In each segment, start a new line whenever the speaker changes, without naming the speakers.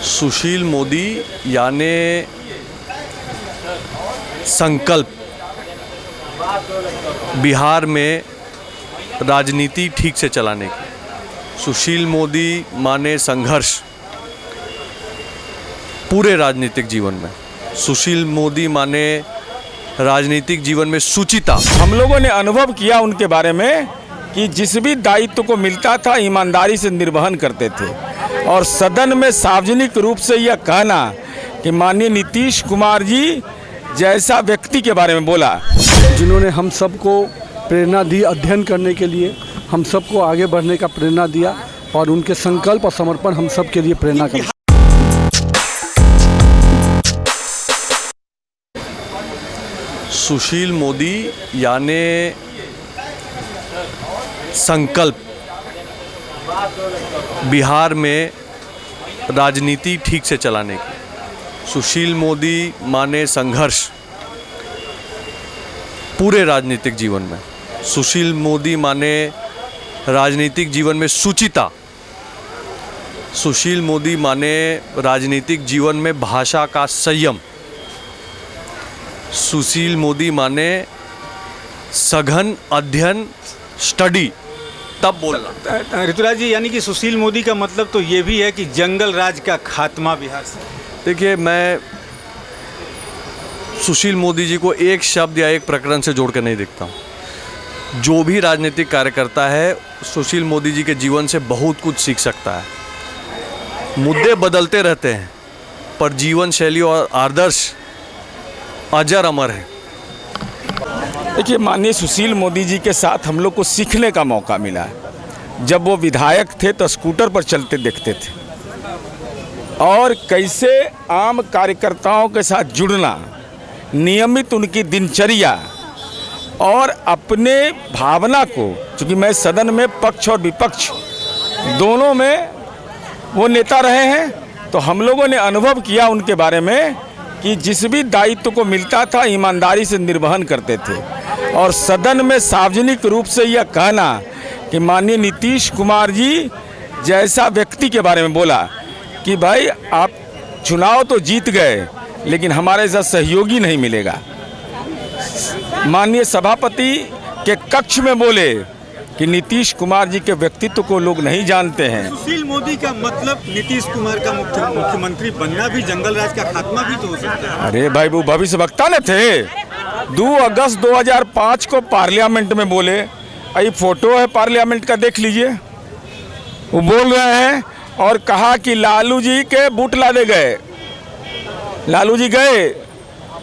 सुशील मोदी यानी संकल्प। बिहार में राजनीति ठीक से चलाने की। सुशील मोदी माने संघर्ष पूरे राजनीतिक जीवन में। सुशील मोदी माने राजनीतिक जीवन में सुचिता।
हम लोगों ने अनुभव किया उनके बारे में कि जिस भी दायित्व को मिलता था ईमानदारी से निर्वहन करते थे। और सदन में सार्वजनिक रूप से यह कहना कि माननीय नीतीश कुमार जी जैसा व्यक्ति के बारे में बोला,
जिन्होंने हम सबको प्रेरणा दी अध्ययन करने के लिए, हम सबको आगे बढ़ने का प्रेरणा दिया और उनके संकल्प और समर्पण हम सब के लिए प्रेरणा का।
सुशील मोदी यानी संकल्प। बिहार में राजनीति ठीक से चलाने की। सुशील मोदी माने संघर्ष पूरे राजनीतिक जीवन में। सुशील मोदी माने राजनीतिक जीवन में सुचिता। सुशील मोदी माने राजनीतिक जीवन में भाषा का संयम। सुशील मोदी माने सघन अध्ययन, स्टडी, तब बोलना।
ऋतुराज जी, यानी कि सुशील मोदी का मतलब तो ये भी है कि जंगल राज का खात्मा बिहार से।
देखिए, मैं सुशील मोदी जी को एक शब्द या एक प्रकरण से जोड़ कर नहीं देखता हूँ। जो भी राजनीतिक कार्यकर्ता है सुशील मोदी जी के जीवन से बहुत कुछ सीख सकता है। मुद्दे बदलते रहते हैं पर जीवन शैली और आदर्श अजर अमर है।
देखिए, माननीय सुशील मोदी जी के साथ हम लोग को सीखने का मौका मिला। जब वो विधायक थे तो स्कूटर पर चलते देखते थे और कैसे आम कार्यकर्ताओं के साथ जुड़ना, नियमित उनकी दिनचर्या और अपने भावना को, चूँकि मैं सदन में पक्ष और विपक्ष दोनों में वो नेता रहे हैं, तो हम लोगों ने अनुभव किया उनके बारे में कि जिस भी दायित्व को मिलता था ईमानदारी से निर्वहन करते थे। और सदन में सार्वजनिक रूप से यह कहना कि माननीय नीतीश कुमार जी जैसा व्यक्ति के बारे में बोला कि भाई आप चुनाव तो जीत गए लेकिन हमारे साथ सहयोगी नहीं मिलेगा। माननीय सभापति के कक्ष में बोले कि नीतीश कुमार जी के व्यक्तित्व को लोग नहीं जानते हैं।
सुशील मोदी का मतलब नीतीश कुमार का मुख्यमंत्री बनना भी जंगल राज का खात्मा भी तो हो सकता है।
अरे भाई, वो भविष्य वक्ता न थे। 2 अगस्त 2005 को पार्लियामेंट में बोले, ये फोटो है पार्लियामेंट का, देख लीजिए। वो बोल रहे हैं और कहा कि लालू जी के बूट लादे गए। लालू जी गए,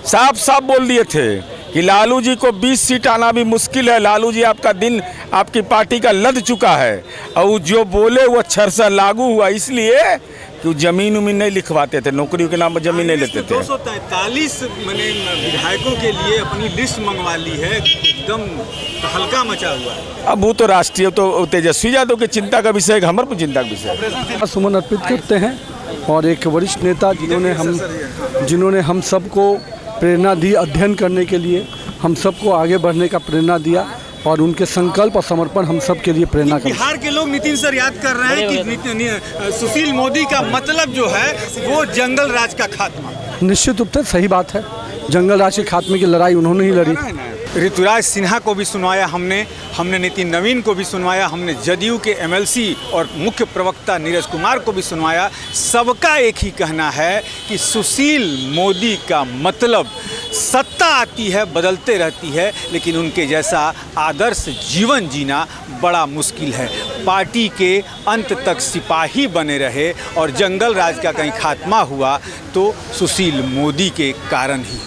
साफ साफ बोल दिए थे कि लालू जी को 20 सीट आना भी मुश्किल है। लालू जी आपका दिन, आपकी पार्टी का लद चुका है। और जो बोले वो अक्षर से लागू हुआ, इसलिए कि जमीन उमीन नहीं लिखवाते थे, नौकरियों के नाम पर जमीन नहीं लेते थे।
243 विधायकों के लिए अपनी लिस्ट मंगवा ली है, एकदम हल्का मचा हुआ है।
अब वो तो राष्ट्रीय, तो तेजस्वी यादव की चिंता का विषय है, हमारे चिंता का विषय है।
सुमन अर्पित करते हैं और एक वरिष्ठ नेता जिन्होंने हम सबको प्रेरणा दी अध्ययन करने के लिए, हम सबको आगे बढ़ने का प्रेरणा दिया और उनके संकल्प और समर्पण हम सब के लिए प्रेरणा का।
बिहार के लोग नितिन सर याद कर रहे हैं कि सुशील मोदी का मतलब जो है वो जंगल राज का खात्मा।
निश्चित रूप से सही बात है, जंगल राज के खात्मे की लड़ाई उन्होंने ही लड़ी।
ऋतुराज सिन्हा को भी सुनवाया हमने नितिन नवीन को भी सुनवाया, हमने जदयू के MLC और मुख्य प्रवक्ता नीरज कुमार को भी सुनवाया। सबका एक ही कहना है कि सुशील मोदी का मतलब सत्ता आती है, बदलते रहती है, लेकिन उनके जैसा आदर्श जीवन जीना बड़ा मुश्किल है। पार्टी के अंत तक सिपाही बने रहे और जंगल राज का कहीं खात्मा हुआ तो सुशील मोदी के कारण ही।